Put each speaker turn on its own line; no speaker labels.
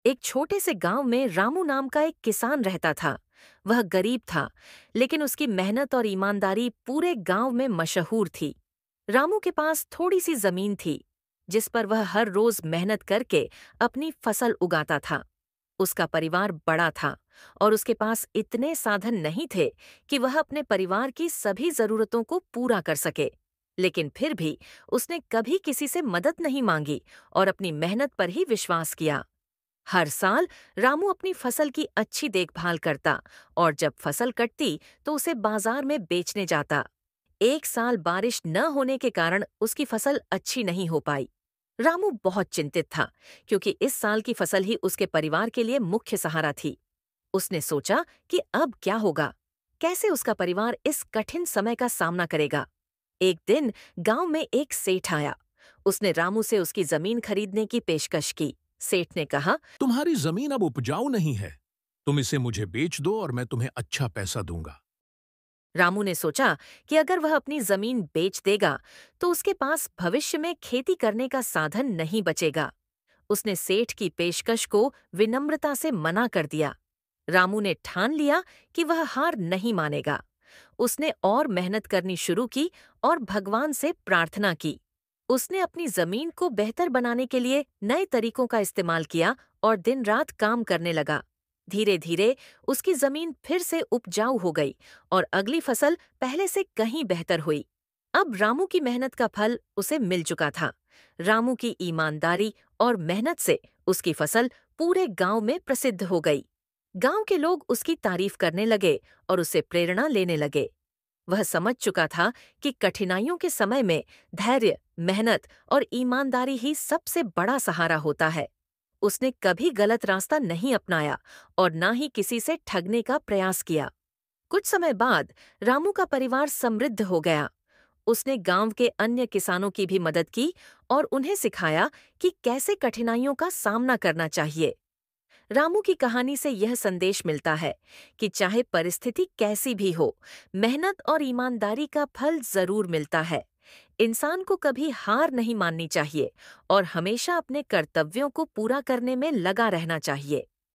एक छोटे से गांव में रामू नाम का एक किसान रहता था। वह गरीब था, लेकिन उसकी मेहनत और ईमानदारी पूरे गांव में मशहूर थी। रामू के पास थोड़ी सी जमीन थी, जिस पर वह हर रोज मेहनत करके अपनी फसल उगाता था। उसका परिवार बड़ा था और उसके पास इतने साधन नहीं थे कि वह अपने परिवार की सभी जरूरतों को पूरा कर सके। लेकिन फिर भी उसने कभी किसी से मदद नहीं मांगी और अपनी मेहनत पर ही विश्वास किया। हर साल रामू अपनी फसल की अच्छी देखभाल करता और जब फसल कटती तो उसे बाजार में बेचने जाता। एक साल बारिश न होने के कारण उसकी फसल अच्छी नहीं हो पाई। रामू बहुत चिंतित था, क्योंकि इस साल की फसल ही उसके परिवार के लिए मुख्य सहारा थी। उसने सोचा कि अब क्या होगा, कैसे उसका परिवार इस कठिन समय का सामना करेगा। एक दिन गांव में एक सेठ आया। उसने रामू से उसकी जमीन खरीदने की पेशकश की। सेठ ने कहा,
तुम्हारी जमीन अब उपजाऊ नहीं है। तुम इसे मुझे बेच दो और मैं तुम्हें अच्छा पैसा दूंगा।
रामू ने सोचा कि अगर वह अपनी जमीन बेच देगा तो उसके पास भविष्य में खेती करने का साधन नहीं बचेगा। उसने सेठ की पेशकश को विनम्रता से मना कर दिया। रामू ने ठान लिया कि वह हार नहीं मानेगा। उसने और मेहनत करनी शुरू की और भगवान से प्रार्थना की। उसने अपनी जमीन को बेहतर बनाने के लिए नए तरीकों का इस्तेमाल किया और दिन रात काम करने लगा। धीरे धीरे उसकी जमीन फिर से उपजाऊ हो गई और अगली फसल पहले से कहीं बेहतर हुई। अब रामू की मेहनत का फल उसे मिल चुका था। रामू की ईमानदारी और मेहनत से उसकी फसल पूरे गांव में प्रसिद्ध हो गई। गांव के लोग उसकी तारीफ करने लगे और उससे प्रेरणा लेने लगे। वह समझ चुका था कि कठिनाइयों के समय में धैर्य, मेहनत और ईमानदारी ही सबसे बड़ा सहारा होता है। उसने कभी गलत रास्ता नहीं अपनाया और न ही किसी से ठगने का प्रयास किया। कुछ समय बाद रामू का परिवार समृद्ध हो गया। उसने गांव के अन्य किसानों की भी मदद की और उन्हें सिखाया कि कैसे कठिनाइयों का सामना करना चाहिए। रामू की कहानी से यह संदेश मिलता है कि चाहे परिस्थिति कैसी भी हो, मेहनत और ईमानदारी का फल जरूर मिलता है। इंसान को कभी हार नहीं माननी चाहिए और हमेशा अपने कर्तव्यों को पूरा करने में लगा रहना चाहिए।